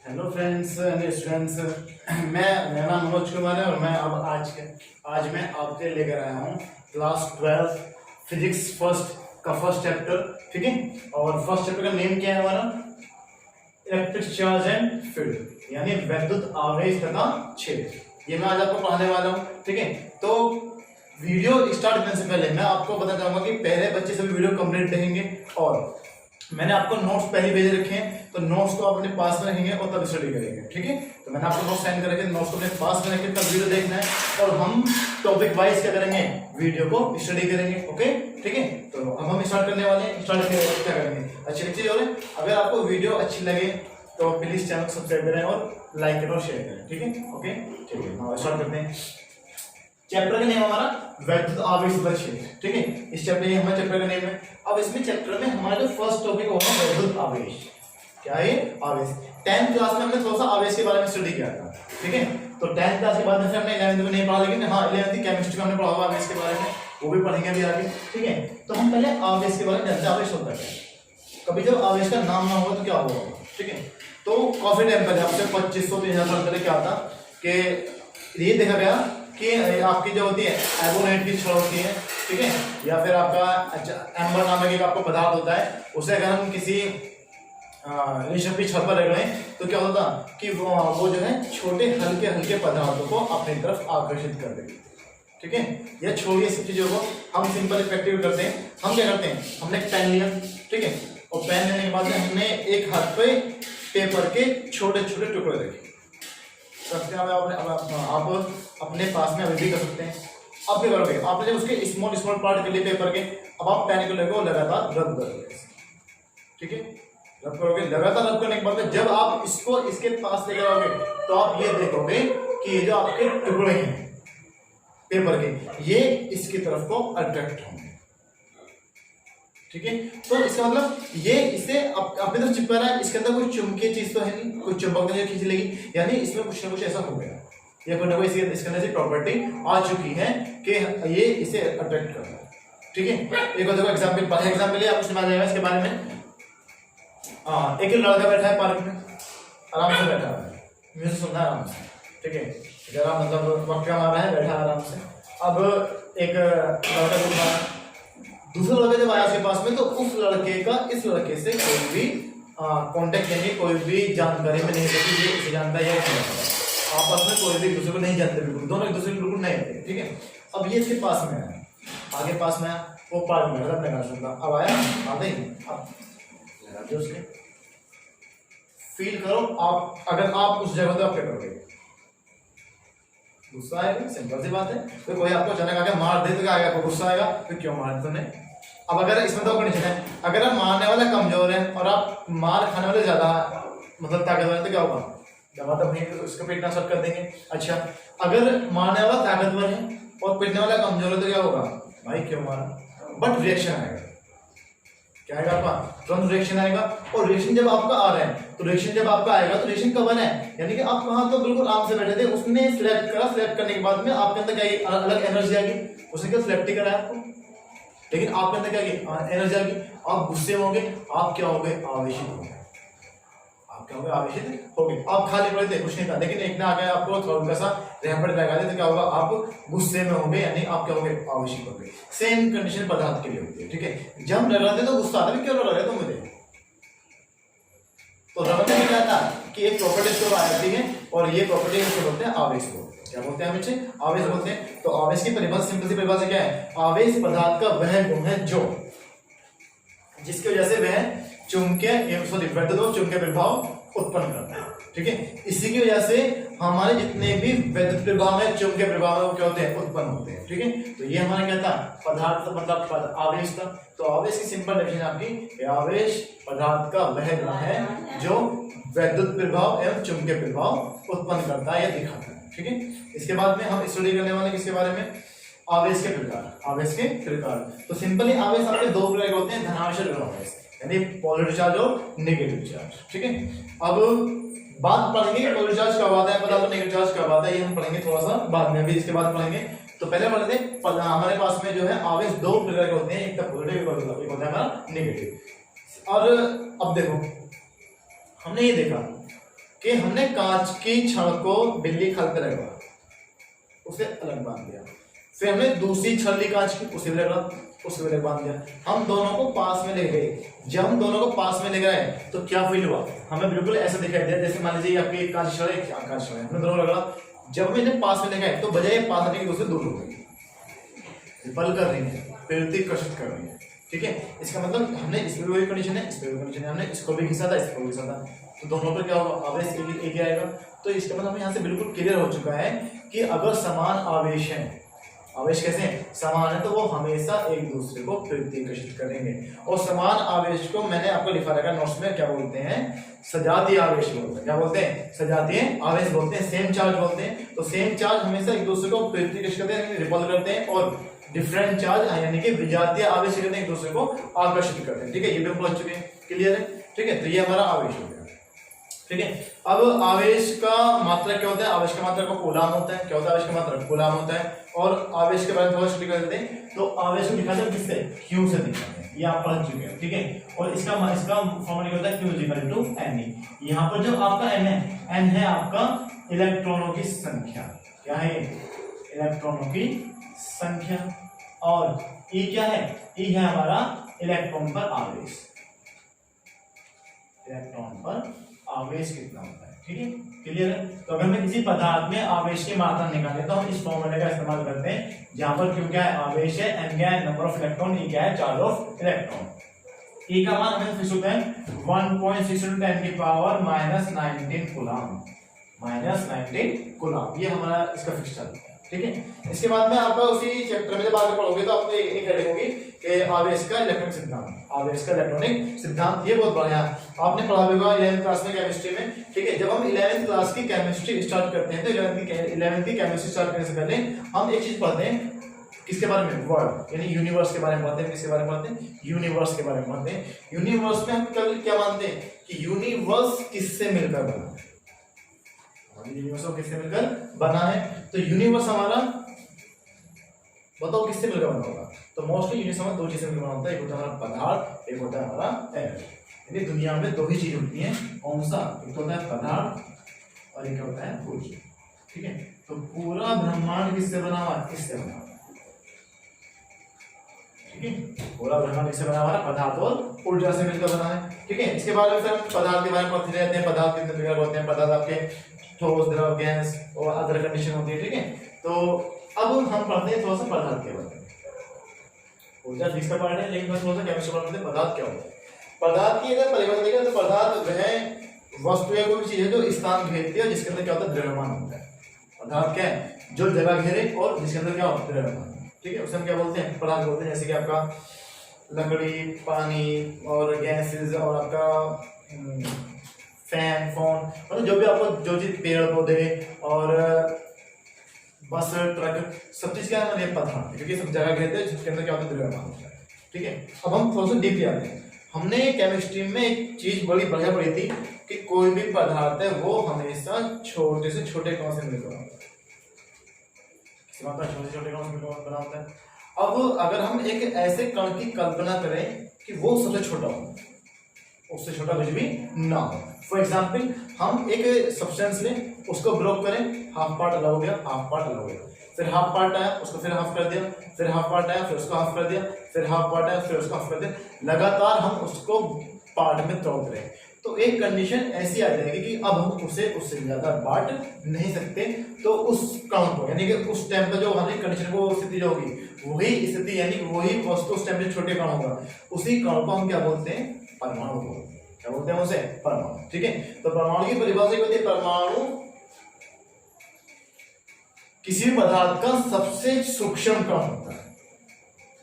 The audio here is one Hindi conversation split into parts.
हेलो फ्रेंड्स एंड स्टूडेंट्स, मेरा नाम मनोज कुमार है और मैं अब आज मैं आपके लिए लेकर आया हूँ क्लास 12 फिजिक्स का फर्स्ट चैप्टर। ठीक है, और फर्स्ट चैप्टर का नेम क्या है हमारा? इलेक्ट्रिक चार्ज एंड फील्ड, यानी वैद्युत आवेश तथा क्षेत्र। ये मैं आज आपको पढ़ाने वाला हूँ। ठीक है, तो वीडियो स्टार्ट करने से पहले मैं आपको बताना चाहूंगा कि पहले बच्चे सभी वीडियो कंप्लीट देखेंगे और मैंने आपको नोट्स पहले भेज रखे हैं, तो नोट्स को आप अपने पास में रखेंगे और तब स्टडी करेंगे। ठीक है, तो मैंने आपको नोट्स सेंड कर रखे, नोट्स को अपने पास में रखें, तब वीडियो देखना है और हम टॉपिक वाइज क्या करेंगे, वीडियो को स्टडी करेंगे। ओके, ठीक है, तो अब हम स्टार्ट करने वाले हैं। स्टार्ट क्या करेंगे, अच्छी चीज हो रही है। अगर आपको वीडियो अच्छी लगे तो प्लीज चैनल को सब्सक्राइब करें और लाइक करें और शेयर करें। ठीक है, ओके, ठीक है, स्टार्ट करते हैं। चैप्टर का नेम हमारा वैद्युत आवेश तथा क्षेत्र। ठीक है, इस चैप्टर ये हमारे चैप्टर का नेम है। अब इसमें चैप्टर में हमारा जो फर्स्ट टॉपिक होगा वैद्युत आवेश। क्या है आवेश? 10th क्लास में हमने थोड़ा सा आवेश के बारे में स्टडी किया था। ठीक है, तो 10th क्लास के बाद में हमने 11th में नहीं पढ़ा, लेकिन हाँ 11th की केमिस्ट्री का हमने पढ़ा हुआ आवेश के बारे में, वो भी पढ़ेंगे अभी आगे। ठीक है, तो हम पहले आवेश के बारे में जानते हैं। आवेश होता है, कभी जब आवेश का नाम ना होगा तो क्या होगा? ठीक है, तो काफी टाइम पहले, आपसे 2500-3000 साल पहले क्या था कि ये देखा गया कि आपकी जो होती है एबोनेट की छड़ होती है, ठीक है, या फिर आपका एम्बर नामक एक आपको पदार्थ होता है, उसे अगर हम किसी रेशम की छड़ पर रगड़ें तो क्या होता कि वो जो है छोटे हल्के हल्के पदार्थों को अपनी तरफ आकर्षित कर देगी। ठीक है, यह छोटी सी चीजों को हम सिंपल प्रैक्टिकल करते हैं। हम क्या करते हैं, हमने एक पेन लिया, ठीक है, और पेन लेने के बाद हमने एक हाथ पे पेपर के छोटे छोटे टुकड़े रखे। आप अपने पास में अभी भी कर सकते हैं। अब क्या करोगे, आपने उसके स्मॉल स्मॉल पार्ट कर लिए पेपर के, अब आप पेन को लेकर लगातार रब करोगे। ठीक है, रब करोगे, लगातार रब करने के बाद जब आप इसको इसके पास लेकर आओगे तो आप ये देखोगे कि ये जो आपके टुकड़े हैं पेपर के, ये इसकी तरफ को अट्रैक्ट होंगे। ठीक है, तो इसका मतलब ये इसे अपनी तरफ चिपका रहा है, इसके अंदर कोई चुंबकीय चीज तो है नहीं, कोई चुंबक नहीं खींच लेगी, यानी इसमें कुछ ना कुछ ऐसा हो गया, या कोई ना कोई इसके अंदर से प्रॉपर्टी आ चुकी है कि ये इसे अट्रैक्ट कर रहा है। ठीक है, एक देखो एग्जाम्पल आपको समझ आएगा इसके बारे में। एक लड़का बैठा है पार्क में, आराम से बैठा है, म्यूजिक सुन रहा है आराम से। ठीक है, जरा मतलब वक्त का मारा है, बैठा आराम से। अब एक लड़का दूसरा लड़का जब आया उसके पास में, तो उस लड़के का इस लड़के से कोई भी कांटेक्ट नहीं, कोई भी जानकारी में नहीं होती, ये इसे जानता है, आपस में कोई भी दूसरे को नहीं जानते, बिल्कुल दोनों एक दूसरे को बिल्कुल नहीं होते। ठीक है, अब ये इसके पास में है, आगे पास में है, वो पार्क में अपने गाना सुनता, अब आया आते ही अब लगा दो उसके, फील करो आप, अगर आप उस जगह तो आप क्या करोगे? गुस्सा आएगा, सिंपल सी बात है। तो कोई आपको अचानक आके मार दे तो क्या आएगा? आपको गुस्सा आएगा, फिर क्यों मार तूने? अब अगर इसमें दो कंडीशन है, अगर आप मारने वाला कमजोर है और आप मार खाने वाले ज्यादा मतलब ताकतवर है तो क्या होगा? दवा तो अपनी उसको पीटना स्टार्ट कर देंगे। अच्छा, अगर मारने वाला ताकतवर है और पीटने वाला कमजोर है तो क्या होगा? भाई क्यों मारा? बट रिएक्शन आएगा, क्या आएगा आपका? तुरंत रिएक्शन आएगा। और रिएक्शन जब आपका आ रहा है, तो रिएक्शन जब आपका आएगा तो रिएक्शन कब है, यानी कि आप वहां तो बिल्कुल आराम से बैठे थे, उसने सिलेक्ट करा, सिलेक्ट करने के बाद में आपके अंदर क्या अलग एनर्जी आ गई, उसने क्या सिलेक्ट ही करा आपको, लेकिन आपके अंदर क्या एनर्जी आ गई, आप गुस्से में होगे, आप क्या होगे? आवेशित होगे। आप क्या होगे? आवेशित होगे। आप खाली पड़े थे, कुछ नहीं था, लेकिन एक ना आ गया आपको थोड़ा सा रैंपट लगा दे तो क्या होगा? आप गुस्से में होंगे, यानी आप क्या होगे? आवेशित होगे। सेम कंडीशन पदार्थ के लिए होती है। ठीक है, जब रगड़ते तो गुस्सा आता है, क्यों रगड़ रहे हो मुझे? तो रगड़ने में क्या था कि एक प्रॉपर्टी को आती है, और ये प्रॉपर्टी को बोलते हैं आवेश को। क्या बोलते हैं बच्चे? आवेश बोलते हैं। तो आवेश की परिभाषा, सिंपल सी परिभाषा क्या है? आवेश पदार्थ का वह गुण है जो जिसकी वजह से वह वैद्युत चुंबकीय प्रभाव उत्पन्न करता है। ठीक है, इसी की वजह से हमारे जितने भी वैद्युत प्रभाव है, चुंबकीय प्रभाव है, वो क्या होते हैं? उत्पन्न होते हैं। ठीक है, तो ये हमारा क्या था? पदार्थ मतलब आवेश था। तो आवेश की सिंपल डेफिनेशन आपकी, आवेश पदार्थ का वह गुण है जो वैद्युत प्रभाव एवं चुंबकीय प्रभाव उत्पन्न करता है या दिखाता है। ठीक है, इसके बाद में हम स्टडी करने वाले किसके बारे में? आवेश के प्रकार। आवेश के प्रकार, तो सिंपली आवेश आपके दो प्रकार के होते हैं, धनावेश और ऋण आवेश, यानी पॉजिटिव चार्ज और नेगेटिव चार्ज। ठीक है, अब बात पढ़ेंगे पॉजिटिव चार्ज कब आता है, पता तो नेगेटिव चार्ज कब आता है, ये हम पढ़ेंगे थोड़ा सा बाद में, अभी इसके बाद पढ़ेंगे। तो पहले पढ़ते हैं हमारे पास में जो है आवेश दो प्रकार के होते हैं, एक पॉजिटिव एक होता है नेगेटिव। और अब देखो, हमने ये देखा कि हमने कांच की छड़ को बिल्ली खल पे लगवा, उसे अलग बांध दिया, फिर हमने दूसरी छड़ ली कांच की, उसे भी लगा, उसे भी अलग बांध दिया, हम दोनों को पास में ले गए। जब हम दोनों को पास में ले गए तो क्या फील हुआ, हमें बिल्कुल ऐसा दिखाई दिया जैसे मान लीजिए आपकी एक कांच छड़ है, क्या कांच छड़ है, हमें दोनों लगा। जब हम इन्हें पास में ले गए तो बजाय पास आने की दूसरे दूर हो गई, रिपल कर रही है, प्रतिकर्षित कर रही है। ठीक है, इसका मतलब हमने इसमें भी वही कंडीशन है, इसमें भी कंडीशन है, हमने इसको भी घिसा था, इसको भी घिसा था, तो दोनों पर क्या होगा, आवेश एक ही आएगा। तो इसका मतलब हमें यहाँ से बिल्कुल क्लियर हो चुका है कि अगर समान आवेश है, आवेश कैसे समान है, तो वो हमेशा एक दूसरे को प्रतिकर्षित करेंगे। और समान आवेश को मैंने आपको लिखा रखा नोट्स में, क्या बोलते हैं, सजातीय आवेश बोलते हैं। क्या बोलते हैं, सजातीय आवेश बोलते हैं, सेम चार्ज बोलते हैं। तो सेम चार्ज हमेशा एक दूसरे को प्रतिकर्षित करते हैं, रिपल करते हैं, और डिफरेंट चार्ज यानी कि विजातीय आवेश करते हैं, एक दूसरे को आकर्षित करते हैं। ठीक है, ये भी हम पहुंच चुके हैं, क्लियर है। ठीक है, तो ये हमारा आवेश हो गया। ठीक है, अब आवेश का मात्रा क्या होता है, आवेश का मात्रा को कूलाम होता है। क्या होता है, आवेश का मात्रा कूलाम होता है। और आवेश के बारे में थोड़ा सा लिखा देते हैं, तो आवेश को दिखाते हैं किससे, Q से दिखाते हैं, ये आप पढ़ चुके हैं। ठीक है, और इसका फॉर्मूला क्या होता है, Q = Ne। यहाँ पर जो आपका N है, N है आपका इलेक्ट्रॉनों की संख्या, क्या है, इलेक्ट्रॉनों की संख्या, और E क्या है, E है हमारा इलेक्ट्रॉन पर आवेश, इलेक्ट्रॉन पर आवेश कितना होता है। ठीक है, क्लियर है। तो अगर मैं किसी पदार्थ में आवेश की मात्रा निकाले तो हम इस फॉर्मूले का इस्तेमाल करते हैं, जहां पर Q क्या है, आवेश है, N क्या है, नंबर ऑफ इलेक्ट्रॉन, E क्या है, चार्ज ऑफ इलेक्ट्रॉन। E का मान हमें फिक्स होता है 1.6 × 10⁻⁹ कूलाम, -19 कूलाम, ये हमारा इसका फिक्स चलता है। ठीक है, इसके बाद में आपका उसी चैप्टर में जब आगे पढ़ोगे तो आपको एक हेडिंग होगी कि आवेश का इलेक्ट्रॉनिक सिद्धांत, आवेश का इलेक्ट्रॉनिक सिद्धांत, ये बहुत बढ़िया आपने पढ़ा होगा 11th क्लास में केमिस्ट्री में। ठीक है, जब हम 11th क्लास की केमिस्ट्री स्टार्ट करते हैं तो 11th की केमिस्ट्री स्टार्ट करने से पहले हम एक चीज पढ़ते हैं, किसके बारे में, वर्ल्ड यानी यूनिवर्स के बारे में पढ़ते हैं। किसके बारे में पढ़ते हैं, यूनिवर्स के बारे में पढ़ते हैं। यूनिवर्स में हम क्या मानते हैं कि यूनिवर्स किससे मिलकर बना है, यूनिवर्स किससे मिलकर बना है। तो यूनिवर्स हमारा बताओ किससे मिलकर बना होगा, तो मोस्टली यूनिवर्स हमारा दो चीजें मिलकर बना होता है, एक होता है हमारा पदार्थ, एक होता है हमारा एनर्जी। यानी दुनिया में दो ही चीज होती है, कौन सा, एक होता है पदार्थ और एक होता है ऊर्जा। ठीक है, तो पूरा ब्रह्मांड किससे बना हुआ है, इससे बना हुआ है। ठीक है, पूरा ब्रह्मांड किससे बना हुआ है, पदार्थ और ऊर्जा से मिलकर बना है। ठीक है, इसके बाद में फिर पदार्थ के बारे में पढ़ते रहते हैं, पदार्थ कितने प्रकार होते हैं, पदार्थ आपके ठोस, द्रव, गैस और अदर कंडीशन होती है। ठीक है, तो अब हम पढ़ते हैं थोड़ा सा पदार्थ के बारे में। ऊर्जा फिजिक्स का पढ़ रहे हैं, लेकिन थोड़ा सा केमिस्ट्री पढ़ते हैं, पदार्थ क्या होता है। पदार्थ की अगर परिभाषा देखें तो पदार्थ वह वस्तु या कोई चीज है जो स्थान घेरती है, जिसके अंदर क्या होता है, द्रव्यमान होता है। पदार्थ क्या है, जो जगह घेरे और जिसके अंदर क्या होता है, द्रव्यमान। ठीक है, उसे हम क्या बोलते हैं, पदार्थ बोलते हैं। जैसे कि आपका लकड़ी, पानी और गैसेस और आपका फैन, फोन, मतलब जो भी आपको जो चीज, पेड़ पौधे और बस, ट्रक, सब चीज क्या है, मतलब पदार्थ, क्योंकि सब जगह घेरते हैं, जिसके अंदर क्या होता है, द्रव्यमान होता है। ठीक है, अब हम थोड़ा सा डीपली आते हैं। हमने केमिस्ट्री में एक चीज बड़ी बढ़िया पढ़ी थी कि कोई भी पदार्थ है वो हमेशा छोटे से छोटे कण से मिलकर होता है, छोटे से छोटे कण से मिलकर बना होता है। अब अगर हम एक ऐसे कण की कल्पना करें कि वो सबसे छोटा हो, उससे छोटा कुछ भी ना हो। फॉर एग्जाम्पल, हम एक सब्सटेंस लें, उसको ब्लॉक करें, हाफ पार्ट अलग हो गया, हाफ पार्ट अलग हो गया, फिर हाफ पार्ट आया, उसको फिर हाफ कर दिया, फिर हाफ पार्ट आया, फिर उसको हाफ कर दिया, फिर हाफ पार्ट आया, फिर उसको हाफ कर दिया, लगातार हम उसको पार्ट में तोड़ रहे हैं। तो एक कंडीशन ऐसी आ जाएगी कि अब हम उसे उससे ज्यादा बांट नहीं सकते। तो उस कण को यानी कि उस टाइम पर जो हमारी कंडीशन को स्थिति जो होगी, वही स्थिति यानी वही वस्तु उस टाइम पे छोटे कण होगा, उसी कण को हम क्या बोलते हैं, परमाणु बोलते हैं। क्या बोलते हैं उसे, परमाणु। ठीक है, तो परमाणु की परिभाषा क्या होती है, परमाणु किसी भी पदार्थ का सबसे सूक्ष्म कण होता है।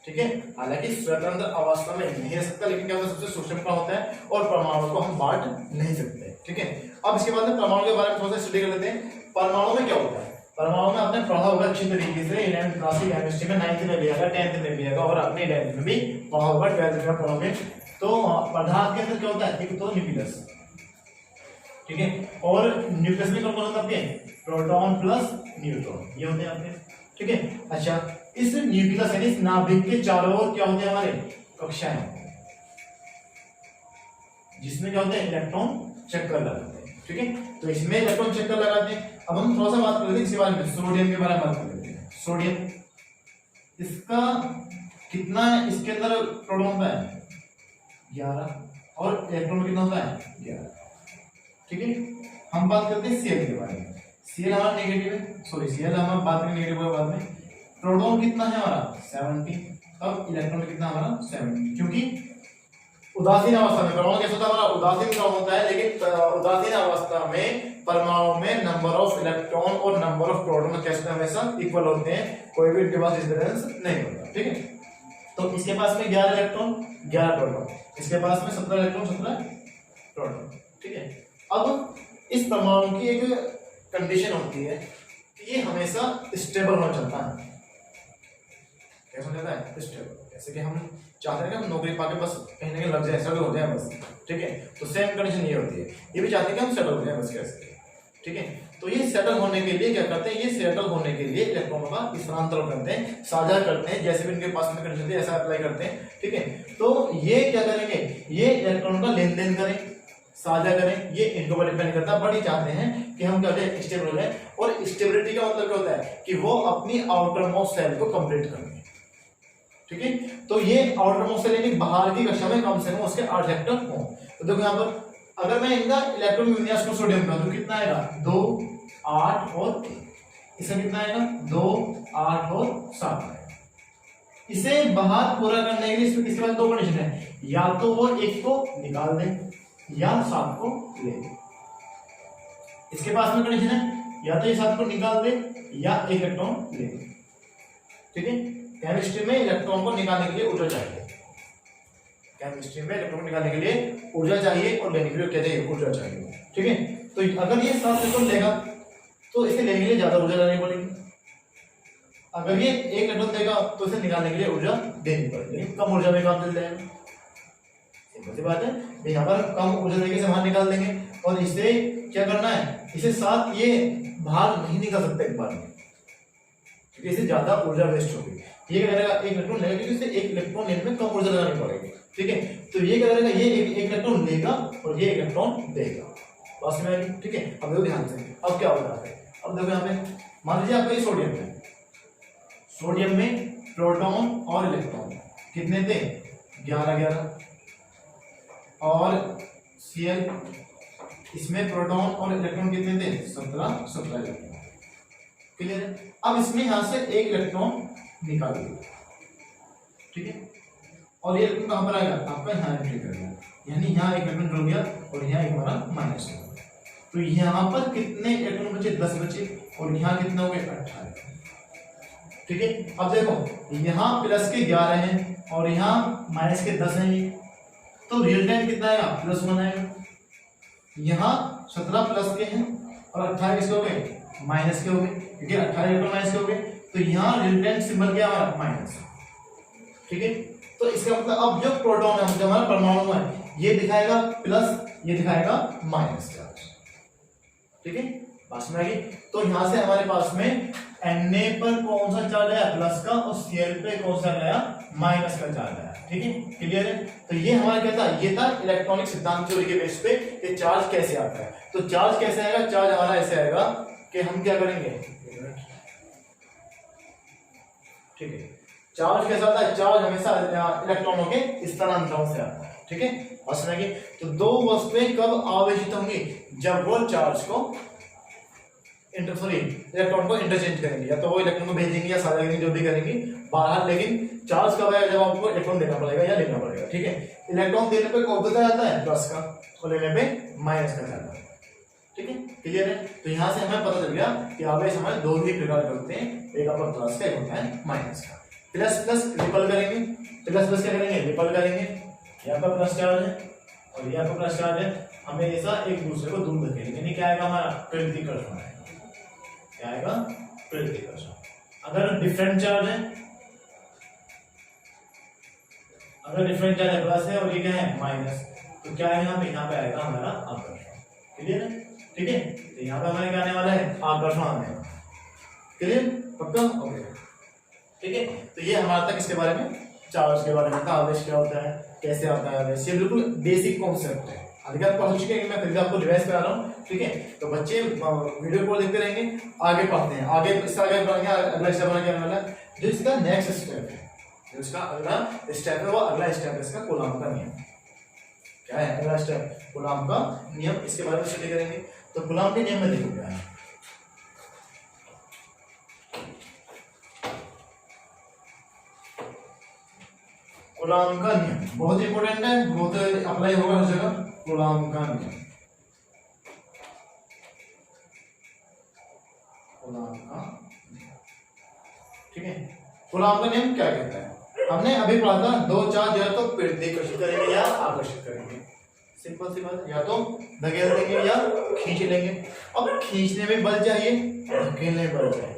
ठीक है, हालांकि स्वतंत्र अवस्था में नहीं रह सकता, लेकिन क्या होता है, सबसे सूक्ष्म कण होता है और परमाणु को हम बांट नहीं सकते। ठीक है, अब इसके बाद में परमाणु के बारे में थोड़ा सा स्टडी कर लेते हैं। परमाणु में क्या होता है, परमाणु में आपने पढ़ा होगा अच्छी तरीके से 11th क्लास की केमिस्ट्री में, 9th में भी आएगा, 10th में भी आएगा और अपने 11th में भी पढ़ा होगा, 12th में पढ़ोगे। तो पदार्थ के अंदर क्या होता है, एक तो न्यूक्लियस, ठीक है, और न्यूक्लियस में कौन कौन होता है, प्रोटॉन प्लस न्यूट्रॉन, ये होते हैं आपके। ठीक है, अच्छा, इस न्यूक्लियस यानी इस नाभिक के चारों ओर क्या होते हैं, हमारे कक्षाएं, जिसमें क्या होते हैं, इलेक्ट्रॉन चक्कर लगाते हैं। ठीक है, तो इसमें इलेक्ट्रॉन चक्कर लगाते हैं। अब हम थोड़ा सा बात करते हैं इसके बारे में, सोडियम के बारे में बात कर लेते हैं। सोडियम, इसका कितना है, इसके अंदर प्रोटॉन होता है 11 और इलेक्ट्रॉन कितना होता है 11। ठीक है, हम बात करते हैं Cl के बारे में। Cl हमारा नेगेटिव है, सॉरी Cl हम बात करेंगे नेगेटिव के बाद में। प्रोटॉन कितना है हमारा 70, अब इलेक्ट्रॉन कितना हमारा 70, क्योंकि उदासीन अवस्था में परमाणु कैसा होता है हमारा, उदासीन क्रम होता है, लेकिन उदासीन अवस्था में परमाणु में नंबर ऑफ इलेक्ट्रॉन और नंबर ऑफ प्रोटॉन कैसे हमेशा इक्वल होते हैं, कोई भी इनके पास डिफरेंस नहीं होता। ठीक है, तो इसके पास में 11 इलेक्ट्रॉन 11 प्रोटॉन, इसके पास में 17 इलेक्ट्रॉन 17 प्रोटॉन। ठीक है, अब इस परमाणु की एक कंडीशन होती है कि ये हमेशा स्टेबल होना चाहता है। कैसा रहता है स्टेबल, जैसे कि हम चाहते हैं कि हम नौकरी पाके बस कहीं ना कहीं लग जाए, सेटल हो जाए बस। ठीक है, तो सेम कंडीशन ये होती है, ये भी चाहते हैं कि हम सेटल हो जाए बस कैसे। ठीक है, तो ये सेटल होने के लिए क्या करते हैं, ये सेटल होने के लिए इलेक्ट्रॉनों का स्थानांतरण करते हैं, साझा करते हैं, जैसे भी इनके पास में कंडीशन थी ऐसा अप्लाई करते हैं। ठीक है, तो ये क्या करेंगे, ये इलेक्ट्रॉन का लेन देन करें, साझा करें, ये इनको पर डिपेंड करता है, बट ये चाहते हैं कि हम क्या करें स्टेबल हो जाए। और स्टेबिलिटी का मतलब क्या होता है कि वो अपनी आउटर मोस्ट सेल को कंप्लीट करें। ठीक है, तो ये आउटर मोस्ट सेल यानी बाहर की कक्षा में कम से कम उसके 8 इलेक्ट्रॉन हो। तो देखो यहाँ पर अगर मैं इनका इलेक्ट्रॉन विन्यास को सोडियम का तो कितना आएगा 2 8 और 1, इसका कितना आएगा 2 8 और 7 आएगा। इसे बाहर पूरा करने के लिए इसमें किसके पास 2 कंडीशन है, या तो वो 1 को निकाल दें या 7 को ले लें। इसके पास में कंडीशन है या तो ये 7 को निकाल दे या 1 इलेक्ट्रॉन ले ले। ठीक है, केमिस्ट्री में इलेक्ट्रॉन को निकालने के लिए ऊर्जा चाहिए, केमिस्ट्री में इलेक्ट्रॉन को निकालने के लिए ऊर्जा चाहिए और लेने के लिए क्या चाहिए, ऊर्जा चाहिए। ठीक है, तो अगर ये 7 इलेक्ट्रॉन लेगा तो इसे लेने के लिए ज्यादा ऊर्जा लगानी पड़ेगी, अगर ये 1 इलेक्ट्रॉन देगा तो इसे निकालने के लिए ऊर्जा देनी पड़ेगी, कम ऊर्जा में काम चल जाएगा। सिंपल बात है, यहाँ पर कम ऊर्जा देके से बाहर निकाल देंगे और इसे क्या करना है, इसे साथ ये बाहर नहीं निकाल सकते एक बार में, क्योंकि इसे ज्यादा ऊर्जा वेस्ट होगी। ये क्या करेगा 1 इलेक्ट्रॉन लेगा, क्योंकि इसे 1 इलेक्ट्रॉन लेने में कम ऊर्जा लगानी पड़ेगी। ठीक है, तो ये क्या करेगा, ये 1 इलेक्ट्रॉन लेगा और ये इलेक्ट्रॉन देगा, बस में। ठीक है, अब देखो ध्यान से, अब क्या होगा, अब देखो यहाँ पे मान लीजिए आपका ये सोडियम है, सोडियम में प्रोटॉन और इलेक्ट्रॉन कितने थे 11 11, और Cl इसमें प्रोटॉन और इलेक्ट्रॉन कितने थे 17 17 इलेक्ट्रॉन। क्लियर है, अब इसमें यहां से 1 इलेक्ट्रॉन निकाल दिया। ठीक है, और ये इलेक्ट्रॉन कहां पर आएगा, आपका यहां एंट्री करेगा, यानी यहां 1 इलेक्ट्रॉन जुड़ गया और यहां एक हमारा माइनस हो गया। तो यहां पर कितने इलेक्ट्रॉन बचे 10 बचे, और यहां कितने हो गए 18। ठीक है, अब देखो यहां प्लस के 11 हैं और यहां माइनस के 10 हैं, तो रियल टाइम कितना आएगा +1 आएगा। यहाँ 17 प्लस के हैं और 18 किसके हो गए माइनस के हो गए, क्योंकि 18 इलेक्ट्रॉन माइनस के हो गए, तो यहाँ रियल टाइम सिंबल क्या हमारा माइनस। ठीक है, तो इसका मतलब अब जो प्रोटॉन है जो हमारा परमाणु है ये दिखाएगा प्लस, ये दिखाएगा माइनस चार्ज। ठीक है, पास में आ गई। तो यहाँ से हमारे पास में Na पर कौन सा चार्ज आया प्लस का, और Cl पे कौन सा आया माइनस का चार्ज आया। ठीक है, क्लियर है। तो ये हमारा क्या था, ये था इलेक्ट्रॉनिक सिद्धांत थ्योरी के बेस पे ये चार्ज कैसे आता है। तो चार्ज कैसे आएगा, चार्ज हमारा ऐसे आएगा कि हम क्या करेंगे, ठीक है, चार्ज कैसा आता है, चार्ज हमेशा इलेक्ट्रॉनों के स्थानांतरण से आता है। ठीक है, और समझिए तो दो वस्तुएं कब आवेशित होंगी, जब वो चार्ज को इलेक्ट्रॉन को इंटरचेंज करेंगे, या तो वो इलेक्ट्रॉन को भेजेंगे या साझा करेंगे, जो भी करेंगे बाहर। लेकिन चार्ज कब आएगा, जब आपको इलेक्ट्रॉन देना पड़ेगा या लेना पड़ेगा। ठीक है, इलेक्ट्रॉन देने पे कौन सा आता है प्लस का, और लेने पे माइनस का जाता है। ठीक है, क्लियर है। तो यहाँ से हमें पता चल गया कि आवेश हमारे दो ही प्रकार के होते हैं, एक आपका प्लस का, एक होता है माइनस का। प्लस प्लस रिपल करेंगे, प्लस प्लस क्या करेंगे रिपल करेंगे, यहाँ पर प्लस चार्ज है और यहाँ पर प्लस चार्ज है, हमेशा एक दूसरे को दूर रखेंगे, यानी क्या आएगा हमारा प्रतिकर्षण आएगा। क्या आएगा प्रतिकर्षण। अगर डिफरेंट चार्ज है, अगर डिफरेंट चार्ज है प्लस है और ये क्या है माइनस, तो क्या है यहाँ पे आएगा हमारा आकर्षण। क्लियर है, ठीक है। तो यहाँ पे हमारे क्या आने वाला है आकर्षण आने वाला। क्लियर, पक्का, ओके, ठीक है। तो ये हमारा तक इसके बारे में चार्ज के बारे में था, आवेश क्या होता है, कैसे आता है आवेश, ये बिल्कुल बेसिक कॉन्सेप्ट है। हालांकि आप पढ़ चुके हैं, मैं फिर भी आपको रिवाइज करा रहा हूँ, ठीक है। तो बच्चे वीडियो को देखते रहेंगे, आगे पढ़ते हैं, आगे इससे आगे बढ़ेंगे। अगला स्टेप क्या होने वाला है, जो इसका नेक्स्ट स्टेप है, जो इसका अगला स्टेप है वो अगला स्टेप है इसका कूलॉम का नियम। क्या है अगला स्टेप? कूलॉम का नियम। इसके बारे में स्टडी करेंगे। तो कूलॉम के नियम में देखो क्या है। कूलॉम का नियम बहुत इंपॉर्टेंट है, बहुत अप्लाई होगा हर जगह। कूलॉम का नियम, कूलॉम का, ठीक है। कूलॉम का नियम क्या कहता है? हमने अभी पढ़ा था, दो चार्ज या तो प्रतिकर्षित करेंगे या आकर्षित करेंगे। सिंपल सी बात, या तो धकेल देंगे या खींच लेंगे। अब खींचने में बल चाहिए, धकेलने में बल चाहिए।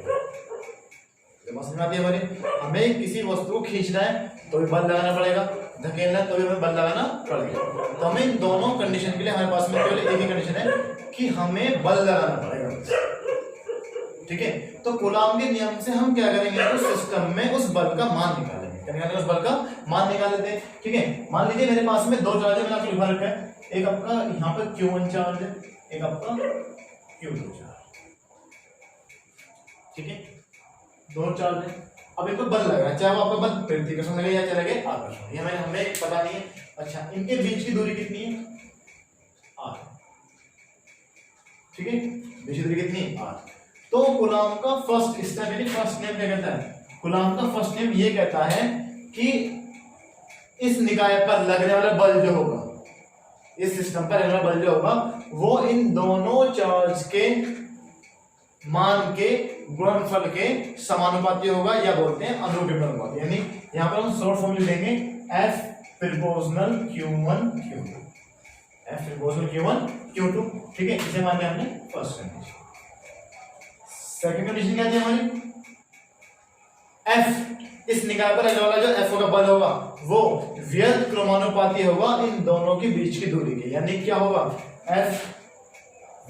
समझ में आती है हमारी? हमें किसी वस्तु को खींचना है तो भी बल लगाना पड़ेगा, धकेलना है तो भी हमें बल लगाना पड़ेगा। तो हमें इन दोनों कंडीशन के लिए हमारे पास में केवल एक ही कंडीशन है कि हमें बल लगाना पड़ेगा, ठीक है। तो कूलॉम के नियम से हम क्या करेंगे, उस सिस्टम में उस बल का मान निकालेंगे। उस बल का मान निकाल लेते हैं, ठीक है। मान लीजिए मेरे पास में दो चार्ज है, मैंने आपको लिखा रखा है। एक आपका यहाँ पर Q1 चार्ज है, एक आपका Q2 चार्ज, ठीक है। दो चार्ज है, अब इनको बल लग रहा है, चाहे वो आपका बल प्रतिकर्षण लगे या चले गए आकर्षण, ये हमें पता नहीं है। अच्छा, इनके बीच की दूरी कितनी है? r, ठीक है। बीच की दूरी कितनी है? r। तो कूलॉम का फर्स्ट स्टेप यानी फर्स्ट नियम क्या कहता है? कूलॉम का फर्स्ट नियम ये कहता है कि इस निकाय पर लगने वाला बल जो होगा, इस सिस्टम पर लगने वाला बल जो होगा, वो इन दोनों चार्ज के मान के गुणनफल के समानुपाती होगा, या बोलते हैं अनुपाती। यानी यहां पर हम शॉर्ट फॉर्म लिखेंगे F proportional Q1 Q2, F proportional Q1 Q2, ठीक है। इसे मान लिया हमने फर्स्ट कंडीशन। सेकंड कंडीशन क्या थी हमारी? F, इस निकाय पर लगने वाला जो F का बल होगा वो व्यस्त क्रमानुपाती होगा इन दोनों के बीच की दूरी के। यानी क्या होगा? F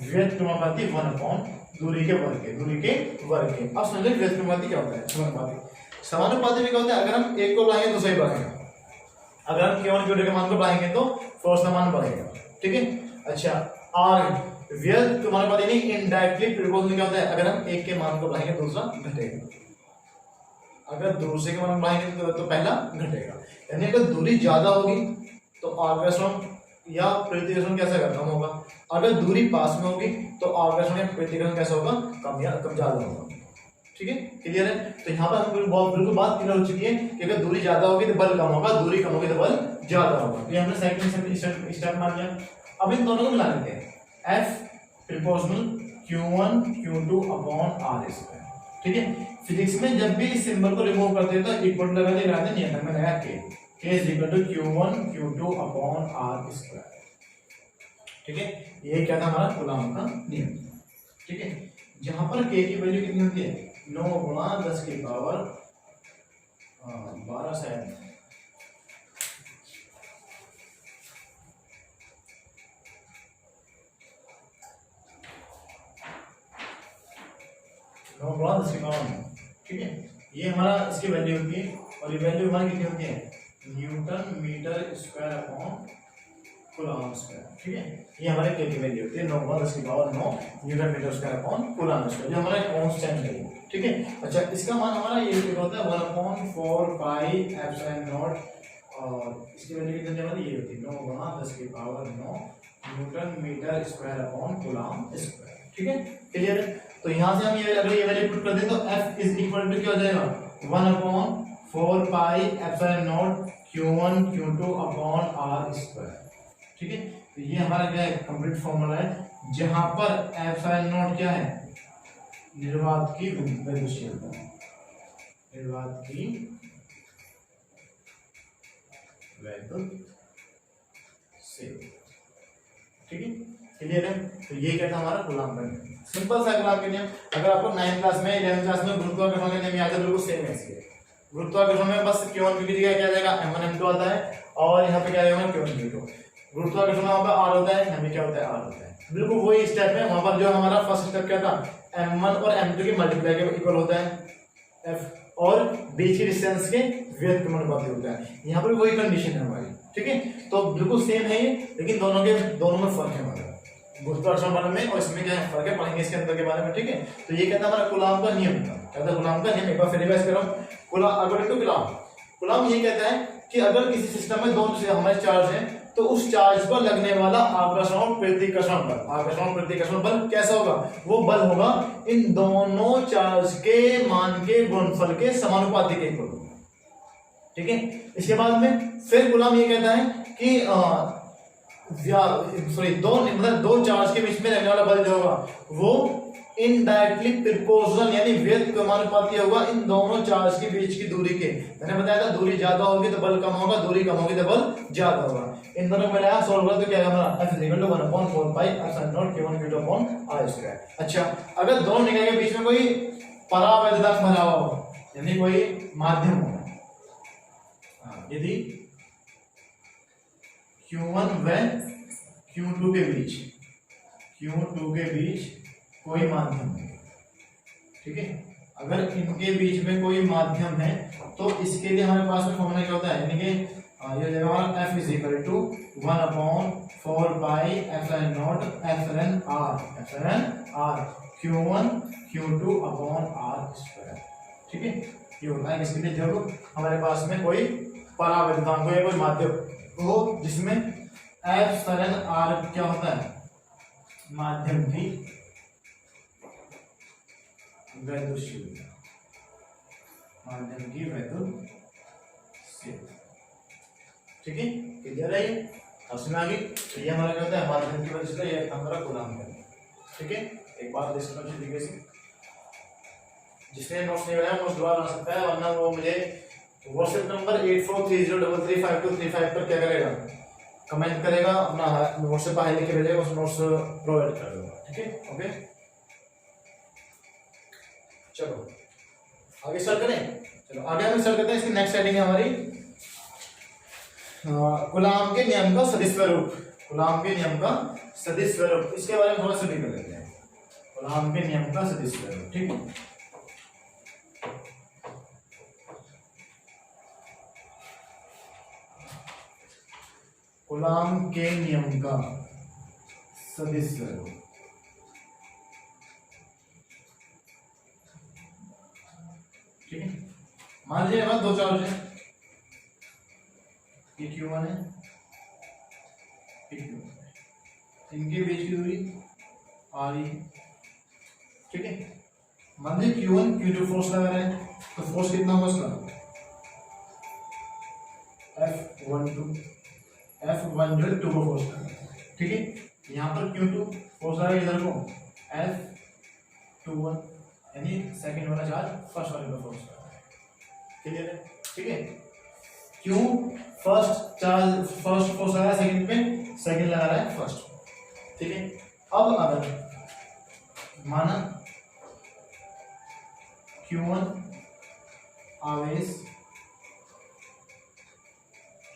व्यस्त क्रमानुपाती 1 दूरी के वर्ग के, दूरी के वर्ग के। अब समझो व्यस्त क्रमानुपाती क्या होता है? समानुपाती। समानुपाती में क्या होता है? अगर हम एक को बढ़ाएंगे दूसरा ही बढ़ेगा, अगर हम Q1 Q2 के मान को बढ़ाएंगे तो फोर्स का मान बढ़ेगा, ठीक है। अच्छा, R व्यस्त क्रमानुपाती नहीं, इनडायरेक्टली प्रोपोर्शनल क्या होता है? अगर हम एक के मान को बढ़ाएंगे दूसरा घटेगा, अगर दूसरे के मान को बढ़ाएंगे तो पहला घटेगा। यानी अगर दूरी ज्यादा होगी तो आकर्षण या प्रतिकर्षण कैसा कम होगा, अगर दूरी पास में होगी तो आकर्षण या प्रतिकर्षण कैसा होगा? कम या कम ज्यादा होगा, ठीक है। क्लियर है? तो यहाँ पर हम बिल्कुल बात क्लियर हो चुकी है कि अगर दूरी ज्यादा होगी तो बल कम होगा, दूरी कम होगी तो बल ज्यादा होगा। तो ये हमने सेकंड स्टेप मान लिया। अब इन दोनों को मिला लेते हैं, F proportional Q1 Q2 upon R square, ठीक है। फिजिक्स में जब भी इस सिंबल को रिमूव करते हैं तो इक्वल लगाते नियंत्रण में लगा K is equal to Q1 Q2 upon R square, ठीक है। ये क्या था हमारा कूलॉम का नियम, ठीक है। जहां पर K की वैल्यू कितनी होती है? 9 गुणा 10 की पावर 12 शायद, ठीक है। ये हमारा इसकी वैल्यू होती है, और ये वैल्यू हमारी कितनी होती है? Newton metre square upon coulomb square, ठीक है। ये हमारे K की वैल्यू होती है 9 गुणा 10 की power 9 Newton metre square upon coulomb square, जो हमारा कांस्टेंट है, ठीक है। अच्छा, इसका मान हमारा ये होता है 1/4 पाई एप्सिलॉन नॉट, और इसकी वैल्यू कितनी हमारी ये होती है 9 गुणा 10 की power 9 Newton metre square upon coulomb square, ठीक है। क्लियर है? तो यहां से हम ये अगर ये वैल्यू पुट कर दें तो F इज इक्वल टू क्या हो जाएगा? 1/4 पाई epsilon naught Q1 Q2 upon R square, ठीक है। तो ये हमारा क्या है? कंप्लीट फॉर्मूला है, जहां पर एप्सिलॉन नॉट क्या है? निर्वात की विद्युतशीलता, निर्वात की विद्युतशीलता, ठीक है। क्लियर है? तो ये क्या था हमारा कूलॉम का नियम, सिंपल सा कूलॉम का नियम। अगर आपको 9th क्लास में 11th क्लास में गुरुत्वाकर्षण का नियम याद है, बिल्कुल सेम है इसके। गुरुत्वाकर्षण में बस Q1 Q2 की जगह क्या आ जाएगा? M1 M2 आता है, और यहाँ पे क्या आएगा? Q1 Q2। गुरुत्वाकर्षण वहां पर R होता है, यहाँ पे क्या होता है? R होता है। बिल्कुल वही स्टेप है, वहां पर जो हमारा फर्स्ट स्टेप क्या था? M1 और M2 के मल्टीप्लाई के इक्वल होता है F, और बीच की डिस्टेंस के व्यस्त क्रमानुपाती होता है। यहाँ पर वही कंडीशन है हमारी। ठीक है, तो बिल्कुल सेम है ये, लेकिन दोनों में फर्क है हमारा गुरुत्वाकर्षण बल में और इसमें क्या है फर्क है, पढ़ेंगे इसके अंदर के बारे में। ठीक है, तो ये कहता है हमारा कूलाम का नियम था, कहता है कूलाम का नियम, एक बार फिर रिवाइज कर रहा हूं। अकॉर्डिंग टू कूलाम ये कहता है कि अगर किसी सिस्टम में दोनों से हमारे चार्ज हैं तो उस चार्ज पर लगने वाला आकर्षण और प्रतिकर्षण बल कैसा होगा, वो बल होगा इन दोनों चार्ज के मान के गुणनफल के समानुपाती के इक्वल। ठीक है, इसके बाद में फिर कूलाम ये कहता है कि दो चार्ज के बीच में लगने वाला बल जो होगा वो इनडायरेक्टली प्रोपोर्शनल यानी व्युत्क्रमानुपाती होगा इन दोनों चार्ज के बीच की दूरी के। मैंने बताया था दूरी ज्यादा होगी तो बल कम होगा, दूरी कम होगी तो बल ज्यादा होगा। इन दोनों को मिलाया सॉल्व कर तो क्या होगा हमारा F = 1/4 पाई एप्सिलॉन नॉट Q1 Q2/r²। अच्छा, अगर दोनों निकाय के बीच में कोई परावैद्युतांक भरा हुआ हो यानी कोई माध्यम हो, यदि Q1 व Q2 के बीच कोई माध्यम है, ठीक है, अगर इनके बीच में कोई माध्यम है तो इसके लिए हमारे पास में फॉर्मूला क्या होता है, यानी कि ये हो जाएगा हमारा F = 1/4 pi epsilon not epsilon r Q1 Q2/r²। ठीक है, ये होता है इसके लिए जब हमारे पास में कोई परावैद्युतांक हो या कोई माध्यम हो जिसमें एप्सिलॉन r क्या होता है, माध्यम की वैद्युतशीलता, माध्यम की वैद्युतशीलता। ठीक है, क्लियर है ये, समझ में आ गई। तो ये हमारा क्या होता है माध्यम की वैद्युतशीलता, ये हमारा कूलाम का। ठीक है, एक बात लिस्ट में तरीके से जिसने नोट्स नहीं बनाया वो दोबारा बना सकता है, वरना वो मुझे व्हाट्सएप नंबर 8430335235 पर क्या करेगा, कमेंट करेगा, अपना व्हाट्सएप पर हाई लिख के भेजेगा, उस नोट्स प्रोवाइड कर दूंगा। ठीक है, ओके, चलो आगे स्टार्ट करें। चलो आगे हम स्टार्ट करते हैं। इसकी नेक्स्ट हेडिंग है हमारी कूलाम के नियम का सदिश स्वरूप। कूलाम के नियम का सदिश स्वरूप, इसके बारे में थोड़ा स्टडी कर लेते हैं। कूलाम के नियम का सदिश स्वरूप, ठीक है। कूलाम के नियम का सदिश स्वरूप, ठीक है। मान लीजिए हमारे दो चार्ज है, ये Q1 है, इनके बीच की दूरी r है, ठीक है। मान लीजिए Q1 Q2 फोर्स लगा रहे हैं, तो फोर्स कितना होगा उसका F12 2 को फोर्स लगा, ठीक है। यहाँ पर Q2 फोर्स लगा इधर को F21 यानी सेकंड वाला चार्ज फर्स्ट वाले पर फोर्स लगा, क्लियर है, ठीक है। क्यों फर्स्ट फोर्स लगा सेकंड पे, सेकंड लगा रहा है फर्स्ट, ठीक है। अब अगर माना Q1 आवेश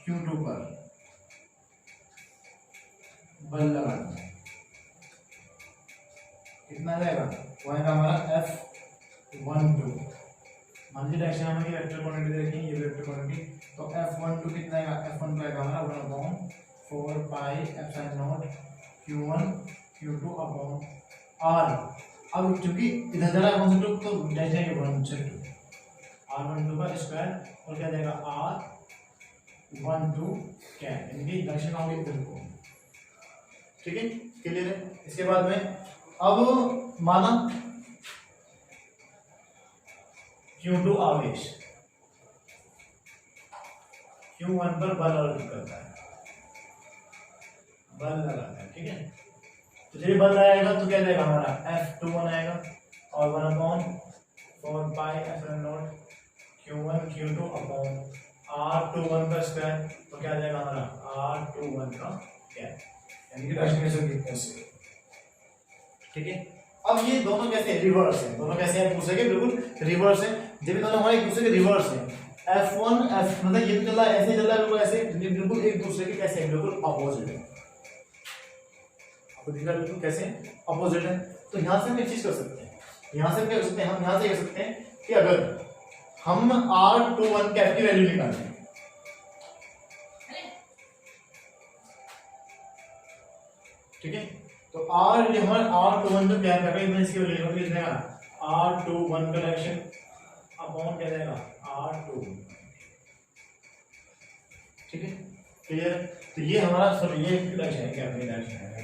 Q2 पर बल लगाना, कितना जाएगा, वो आएगा हमारा F12। मान लीजिए डायरेक्शन हमें वेक्टर क्वांटिटी दे रखी है, ये वेक्टर क्वांटिटी, तो F12 कितना आएगा, F12 आएगा हमारा 1/4 पाई एप्सिलॉन नॉट Q1 Q2/r। अब चूंकि इधर जा रहा है 1 से 2 तो जाएगा 1 से 2 r12 का स्क्वायर और क्या जाएगा r12 क्या है, यानी डायरेक्शन होगी इधर को, ठीक है, क्लियर है। इसके बाद में अब माना Q2 आवेश Q1 पर बल अर्पित करता है, बल लगाता है, ठीक है। तो जब बल आएगा तो क्या जाएगा हमारा F21 आएगा और 1/4 पाई एप्सिलॉन नॉट Q1 Q2/r21 का स्क्वायर, तो क्या जाएगा हमारा r21 का क्या, यानी कि डायरेक्शन कैसे, ठीक है। अब ये दोनों कैसे हैं, रिवर्स हैं, दोनों कैसे हैं एक दूसरे के बिल्कुल रिवर्स हैं। जब दोनों हमारे एक दूसरे के रिवर्स हैं, F1 F मतलब ये चल रहा है ऐसे, चल रहा है बिल्कुल ऐसे, बिल्कुल एक दूसरे के कैसे हैं, बिल्कुल अपोजिट है, आपको दिख रहा है बिल्कुल कैसे अपोजिट है। तो यहाँ से हम एक चीज कर सकते हैं, यहाँ से क्या कर सकते हैं, हम यहाँ से कर सकते हैं कि अगर हम R21 कैप की वैल्यू निकालें, ठीक है। तो आर ये हमारा R21 जो क्या है मैं इसकी वैल्यू लिख देगा R21 का डायरेक्शन अपॉन क्या देगा R2, ठीक है क्लियर। तो ये हमारा सॉरी ये डायरेक्शन है क्या अपनी डायरेक्शन है,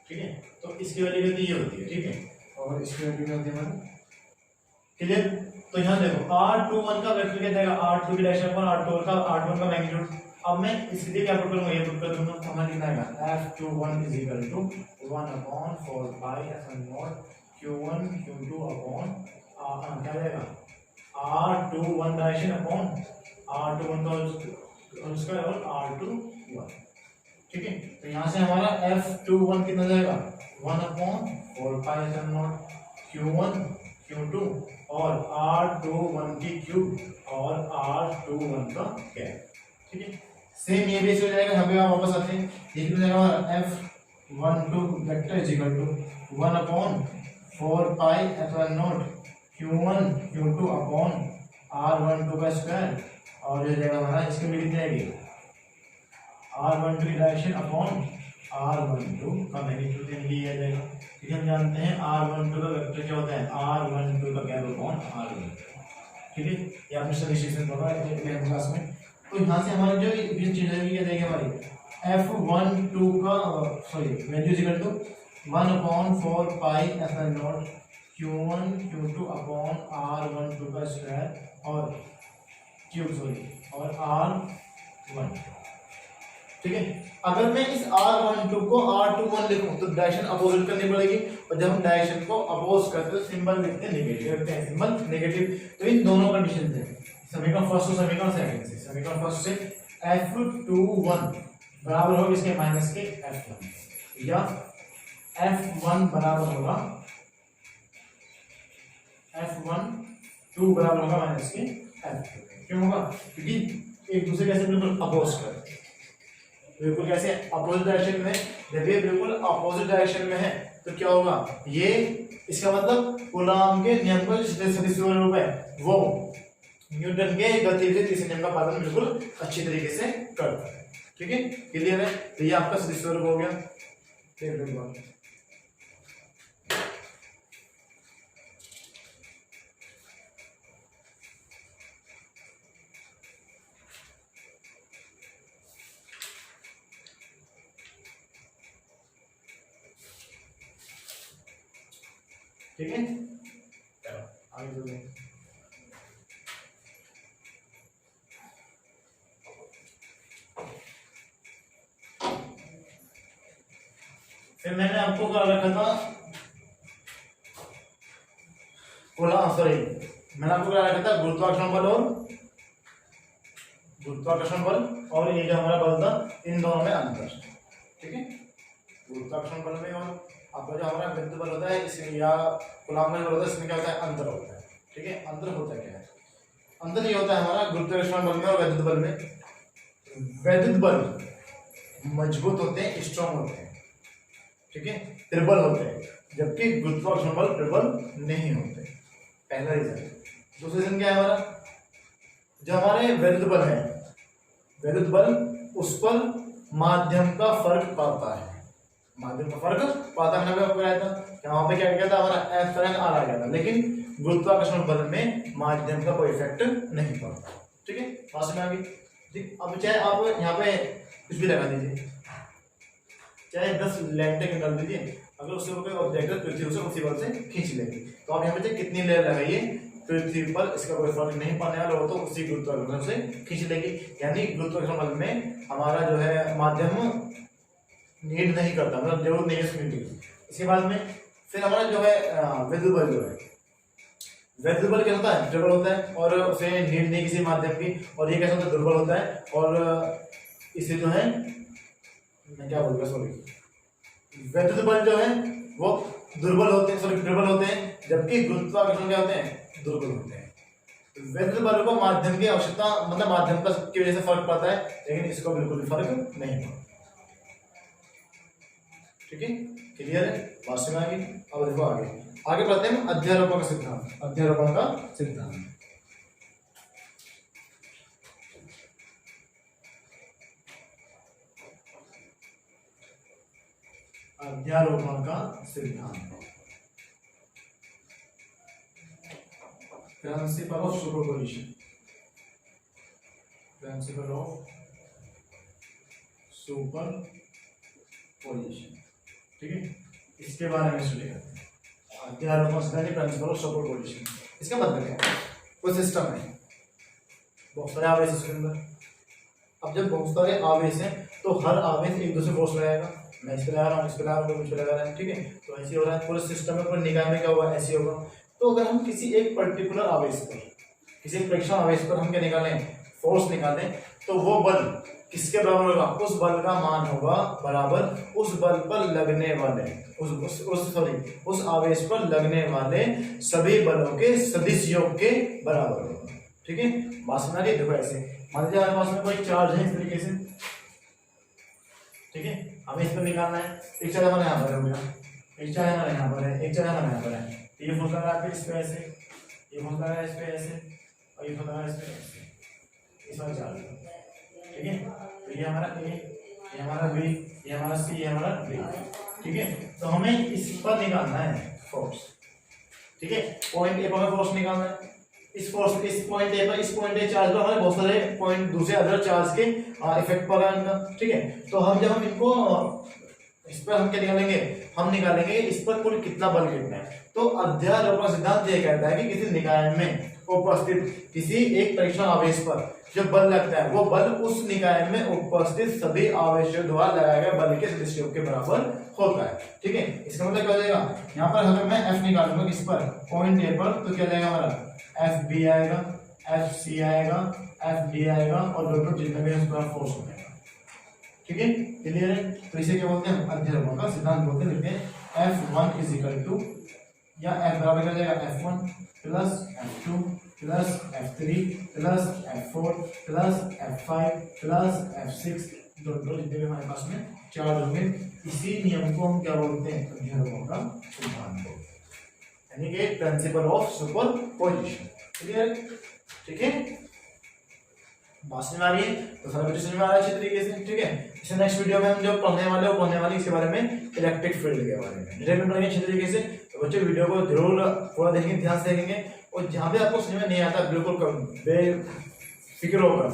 ठीक है। तो इसकी वैल्यू कितनी ये होती है, ठीक है, और इसकी वैल्यू क्या होती है हमारी, क्लियर। तो यहाँ देखो R21 का वेक्टर क्या देगा R2 की डायरेक्शन अपॉन R21 का मैग्नीट्यूड। अब मैं इसके लिए क्या पुट करूंगा, ये पुट कर दूंगा, तो हमारा कितना आएगा F21 is equal to 1 upon 4 pi F1 naught Q1 Q2 upon क्या देगा R21 डायरेक्शन अपॉन R21 का स्क्वायर और R21, ठीक है। तो यहाँ से हमारा F21 कितना जाएगा 1 upon 4 pi F1 naught Q1 Q2 और R21 की क्यूब और R21 का कैप, ठीक है। सेम ये भी हो जाएगा, यहाँ पे वापस आते हैं, ये कितना जाएगा हमारा F12 vector is equal to 1 upon 4 pi epsilon naught Q1 Q2 upon R12 का स्क्वायर और ये जाएगा हमारा इसकी वैल्यू कितनी आएगी R12 की डायरेक्शन अपॉन R12 का मैग्नीट्यूड लिया जाएगा, ठीक है। हम जानते हैं R12 का वेक्टर क्या होता है R12 का कैप अपॉन R12, ठीक है। ये आपने सभी चीजें पढ़ा है क्लास में। तो यहाँ से हमारी जो ये चीज है ये देखें हमारी F12 का sorry value is equal to 1 upon 4 pi epsilon naught Q1 Q2 upon R12 का स्क्वायर और क्यूब सॉरी और R1, ठीक है। अगर मैं इस R12 को R21 लिखूं तो डायरेक्शन अपोजिट करनी पड़ेगी, और जब हम डायरेक्शन को अपोज करते हैं तो सिंबल लिखते हैं नेगेटिव, रखते हैं सिंबल नेगेटिव। तो इन दोनों कंडीशन से समीकरण फर्स्ट और समीकरण सेकंड से, समीकरण फर्स्ट से F21 बराबर होगा इसके माइनस के F1 या F1 बराबर होगा F12 बराबर होगा माइनस के F2। क्यों होगा, क्योंकि एक दूसरे कैसे बिल्कुल अपोज करते हैं, बिल्कुल कैसे अपोजिट डायरेक्शन में। जब ये बिल्कुल अपोजिट डायरेक्शन में है तो क्या होगा, ये इसका मतलब कूलॉम के नियम को सदिश रूप है वो न्यूटन के गतिविधि तीसरे नियम का पालन बिल्कुल अच्छी तरीके से करता है, ठीक है क्लियर है। तो ये आपका सदिश रूप हो गया, ठीक है। चलो आगे चलते हैं। फिर मैंने आपको क्या रखा था सॉरी मैंने आपको क्या रखा था गुरुत्वाकर्षण बल और ये जो हमारा बल था इन दोनों में अंतर, ठीक है। गुरुत्वाकर्षण बल में और आपका जो हमारा विद्युत बल होता है इसमें या कूलॉम का बल होता है इसमें क्या होता है अंतर होता है, ठीक है। अंतर होता है क्या है, अंतर ये होता है हमारा गुरुत्वाकर्षण बल में और विद्युत बल में। विद्युत बल मजबूत होते हैं, स्ट्रॉन्ग होते हैं, ठीक है, प्रबल होते हैं, जबकि गुरुत्वाकर्षण बल प्रबल नहीं होते, पहला रीजन। दूसरा रीजन क्या है हमारा, जो हमारे विद्युत बल है, विद्युत बल उस पर माध्यम का फर्क पड़ता है, माध्यम का फर्क पाता मैंने आपको बताया था, यहाँ पे क्या किया था हमारा एप्सिलॉन आर आ गया था, लेकिन गुरुत्वाकर्षण बल में माध्यम का कोई इफेक्ट नहीं पड़ता, ठीक है। समझ में आ गई, ठीक। अब चाहे आप यहाँ पे कुछ भी लगा दीजिए, चाहे 10 लेयर डाल दीजिए, अगर उससे कोई ऑब्जेक्ट पृथ्वी उसे उसी बल से खींच लेगी, तो आप यहाँ पे कितनी लेयर लगाइए पृथ्वी पर इसका कोई फर्क नहीं पड़ने वाला हो, तो उसी गुरुत्वाकर्षण से खींच लेगी। यानी गुरुत्वाकर्षण बल में हमारा जो है माध्यम नीड नहीं करता, मतलब जरूरत नहीं है उसकी। इसके बाद में फिर हमारा जो है विद्युत बल जो है, विद्युत बल क्या होता है प्रबल होता है और उसे नीड नहीं किसी माध्यम की, और ये कैसा होता है दुर्बल होता है, और इसे जो है मैं क्या बोलूँगा सॉरी विद्युत बल जो है वो दुर्बल होते हैं, सॉरी प्रबल होते हैं, जबकि गुरुत्वाकर्षण क्या होते हैं दुर्बल होते हैं। विद्युत बल को माध्यम की आवश्यकता मतलब माध्यम का की वजह से फर्क पड़ता है, लेकिन इसको बिल्कुल भी फर्क नहीं पड़ता, ठीक है क्लियर है, बात समझ आ गई। अब देखो आगे बढ़ते हैं अध्यारोपण का सिद्धांत, अध्यारोपण का सिद्धांत। अध्यारोपण का सिद्धांत, principle of superposition, principle of superposition, ठीक है। इसके बारे में सुनिएगा, अध्यारोपण सिद्धांत, प्रिंसिपल ऑफ सुपरपोजिशन। इसका मतलब क्या है, वो सिस्टम है, बहुत सारे आवेश इसके अंदर। अब जब बहुत सारे आवेश हैं तो हर आवेश एक दूसरे फोर्स लगाएगा, मैं इस पे लगा रहा हूँ, इस पे लगा रहा हूँ, मुझ पे लगा रहा है, ठीक है। तो ऐसे हो रहा है पूरे सिस्टम में, पूरे निकाय में क्या होगा, ऐसे होगा। तो अगर हम किसी एक पर्टिकुलर आवेश पर, किसी एक प्रेक्षण आवेश पर हम क्या निकालें, फोर्स निकालें, तो वो बल किसके बराबर होगा, उस बल का मान होगा बराबर उस बल पर लगने वाले उस आवेश पर लगने वाले सभी बलों के सदिश योग के बराबर होगा, ठीक है। बात समझ आ रही है। देखो ऐसे मान लीजिए हमारे पास में कोई चार्ज है इस तरीके से, ठीक है, हमें इस पर निकालना है। एक चार्ज हमारे यहाँ पर हो गया, एक चार्ज हमारे यहाँ पर है, एक चार्ज हमारे यहाँ पर है। ये फोर्स लगा है इस पे ऐसे, ये फोर्स लगा है इस पे ऐसे, और ये फोर्स लगा है इस पे ऐसे, इस वाला चार्ज, ठीक है। तो ये हमारा ए, ये हमारा बी, ये हमारा सी, ये हमारा डी, ठीक है। तो हमें इस पर निकालना है फोर्स, ठीक है। पॉइंट ए पर हमें फोर्स निकालना है। इस पॉइंट ए पर, इस पॉइंट ए चार्ज पर हमें बहुत सारे पॉइंट दूसरे अदर चार्ज के इफेक्ट पड़ा इनका, ठीक है। तो हम जब हम इनको इस पर हम क्या निकालेंगे, हम निकालेंगे इस पर कुल कितना बल कितना है। तो अध्यारोपण सिद्धांत ये कहता है कि किसी निकाय में उपस्थित किसी एक परीक्षण आवेश पर जो बल लगता है, वो बल उस निकाय में उपस्थित सभी आवेशों द्वारा लगाए गए बल के सदिश योग के बराबर होता है, ठीक है। इसका मतलब क्या हो जाएगा, यहाँ पर अगर मैं F निकालूंगा किस पर, पॉइंट ए पर, तो क्या जाएगा हमारा एफ बी आएगा, एफ सी आएगा, एफ डी आएगा, और दोनों जितने भी उस पर फोर्स हो जाएगा, ठीक है। क्लियर है। तो इसे क्या बोलते हैं, अध्यारोपण का सिद्धांत बोलते हैं। लिखते हैं F1 इज इक्वल टू, या F बराबर हो जाएगा F1 plus F2 plus F3 plus F4 plus F5 plus F6, दोनों जितने भी हमारे पास में चार्ज होंगे। इसी नियम को हम क्या बोलते हैं, अध्यारोपण का सिद्धांत बोलते हैं, यानी कि प्रिंसिपल ऑफ सुपरपोजिशन। क्लियर, ठीक है। बात समझ आ रही है, तो सारा वीडियो समझ में आ रहा है अच्छी तरीके से, ठीक है। इसे नेक्स्ट वीडियो में हम जो पढ़ने वाले इसके बारे में, इलेक्ट्रिक फील्ड के बारे में डिटेल में पढ़ेंगे अच्छी तरीके से। तो बच्चों वीडियो को जरूर पूरा देखेंगे, ध्यान से देखेंगे, और जहाँ भी आपको समझ में नहीं आता बिल्कुल बेफिक्र होकर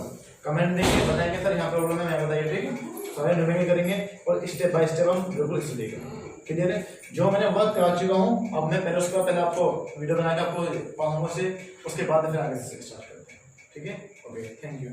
कमेंट देंगे, बताएंगे सर यहाँ प्रॉब्लम है, मैं बताइए, ठीक है। सारे नोटिंग करेंगे और स्टेप बाय स्टेप हम बिल्कुल स्टडी करेंगे। क्लियर है। जो मैंने वर्क करा चुका हूँ, अब मैं पहले उसका पहले आपको वीडियो बना के आपको पाऊंगा से, उसके बाद फिर आगे से स्टार्ट करते हैं, ठीक है। Okay, thank you.